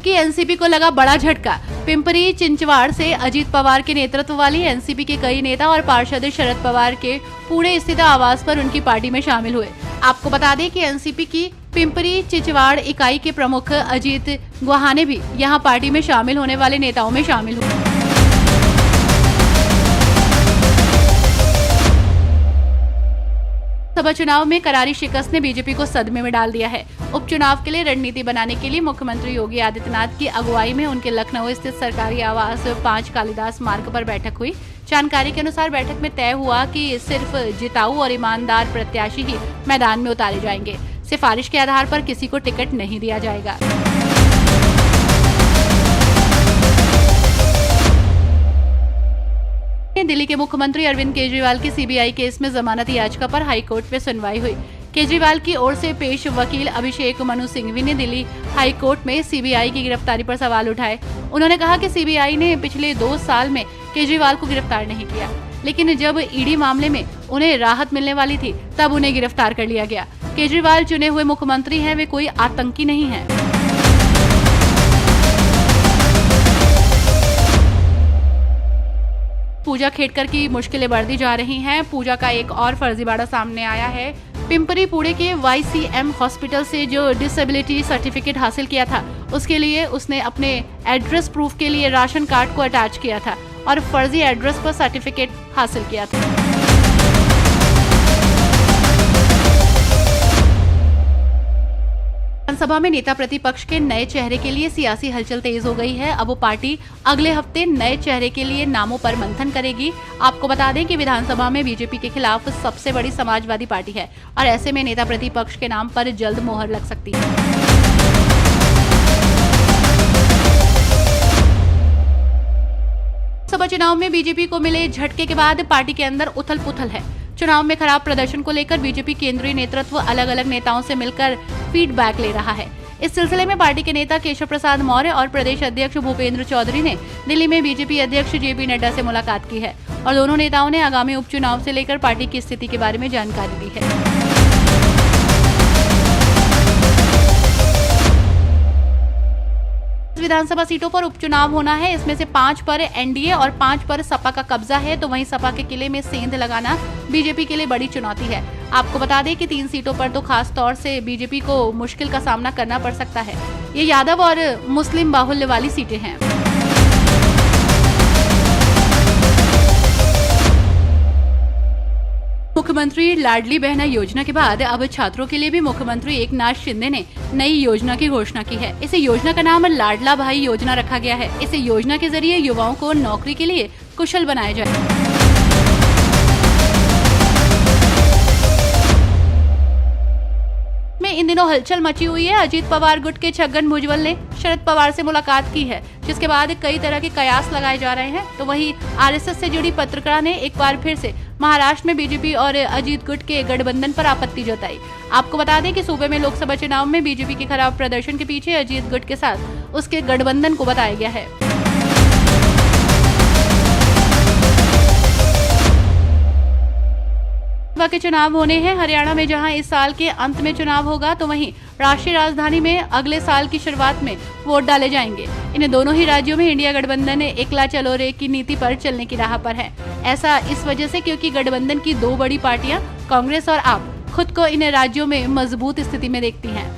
कि एनसीपी को लगा बड़ा झटका। पिंपरी चिंचवाड़ से अजीत पवार के नेतृत्व वाली एनसीपी के कई नेता और पार्षद शरद पवार के पुणे स्थित आवास पर उनकी पार्टी में शामिल हुए। आपको बता दें कि एनसीपी की पिंपरी चिंचवाड़ इकाई के प्रमुख अजीत गुहाने भी यहां पार्टी में शामिल होने वाले नेताओं में शामिल हुए। लोकसभा चुनाव में करारी शिकस्त ने बीजेपी को सदमे में डाल दिया है। उपचुनाव के लिए रणनीति बनाने के लिए मुख्यमंत्री योगी आदित्यनाथ की अगुवाई में उनके लखनऊ स्थित सरकारी आवास 5 कालिदास मार्ग पर बैठक हुई। जानकारी के अनुसार बैठक में तय हुआ कि सिर्फ जिताऊ और ईमानदार प्रत्याशी ही मैदान में उतारे जाएंगे। सिफारिश के आधार पर किसी को टिकट नहीं दिया जाएगा। दिल्ली के मुख्यमंत्री अरविंद केजरीवाल की सीबीआई केस में जमानत याचिका पर हाईकोर्ट में सुनवाई हुई। केजरीवाल की ओर से पेश वकील अभिषेक मनु सिंघवी ने दिल्ली हाईकोर्ट में सीबीआई की गिरफ्तारी पर सवाल उठाए। उन्होंने कहा कि सीबीआई ने पिछले 2 साल में केजरीवाल को गिरफ्तार नहीं किया, लेकिन जब ईडी मामले में उन्हें राहत मिलने वाली थी तब उन्हें गिरफ्तार कर लिया गया। केजरीवाल चुने हुए मुख्यमंत्री हैं, वे कोई आतंकी नहीं है। पूजा खेड़कर की मुश्किलें बढ़ती जा रही हैं। पूजा का एक और फर्जीवाड़ा सामने आया है। पिंपरी पुणे के YCM हॉस्पिटल से जो डिसेबिलिटी सर्टिफिकेट हासिल किया था, उसके लिए उसने अपने एड्रेस प्रूफ के लिए राशन कार्ड को अटैच किया था और फर्जी एड्रेस पर सर्टिफिकेट हासिल किया था। विधानसभा में नेता प्रतिपक्ष के नए चेहरे के लिए सियासी हलचल तेज हो गई है। अब वो पार्टी अगले हफ्ते नए चेहरे के लिए नामों पर मंथन करेगी। आपको बता दें कि विधानसभा में बीजेपी के खिलाफ सबसे बड़ी समाजवादी पार्टी है और ऐसे में नेता प्रतिपक्ष के नाम पर जल्द मोहर लग सकती है। लोकसभा चुनाव में बीजेपी को मिले झटके के बाद पार्टी के अंदर उथल पुथल है। चुनाव में खराब प्रदर्शन को लेकर बीजेपी केंद्रीय नेतृत्व अलग अलग नेताओं से मिलकर फीडबैक ले रहा है। इस सिलसिले में पार्टी के नेता केशव प्रसाद मौर्य और प्रदेश अध्यक्ष भूपेंद्र चौधरी ने दिल्ली में बीजेपी अध्यक्ष JP नड्डा से मुलाकात की है और दोनों नेताओं ने आगामी उपचुनाव से लेकर पार्टी की स्थिति के बारे में जानकारी दी है। विधानसभा सीटों पर उपचुनाव होना है। इसमें से 5 पर एनडीए और 5 पर सपा का कब्जा है, तो वहीं सपा के किले में सेंध लगाना बीजेपी के लिए बड़ी चुनौती है। आपको बता दें कि 3 सीटों पर तो खास तौर से बीजेपी को मुश्किल का सामना करना पड़ सकता है। ये यादव और मुस्लिम बाहुल्य वाली सीटें हैं। मुख्यमंत्री लाडली बहना योजना के बाद अब छात्रों के लिए भी मुख्यमंत्री एकनाथ शिंदे ने नई योजना की घोषणा की है। इस योजना का नाम लाडला भाई योजना रखा गया है। इस योजना के जरिए युवाओं को नौकरी के लिए कुशल बनाया जाए। में इन दिनों हलचल मची हुई है। अजीत पवार गुट के छगन भुजबल ने शरद पवार से मुलाकात की है, जिसके बाद कई तरह के कयास लगाए जा रहे हैं। तो वहीं RSS से जुड़ी पत्रकारिता ने एक बार फिर से महाराष्ट्र में बीजेपी और अजीत गुट के गठबंधन पर आपत्ति जताई। आपको बता दें कि सूबे में लोकसभा चुनाव में बीजेपी के खराब प्रदर्शन के पीछे अजीत गुट के साथ उसके गठबंधन को बताया गया है। के चुनाव होने हैं। हरियाणा में जहां इस साल के अंत में चुनाव होगा, तो वहीं राष्ट्रीय राजधानी में अगले साल की शुरुआत में वोट डाले जाएंगे। इन दोनों ही राज्यों में इंडिया गठबंधन एकला चलो रे की नीति पर चलने की राह पर है। ऐसा इस वजह से क्योंकि गठबंधन की 2 बड़ी पार्टियां कांग्रेस और आप खुद को इन राज्यों में मजबूत स्थिति में देखती हैं।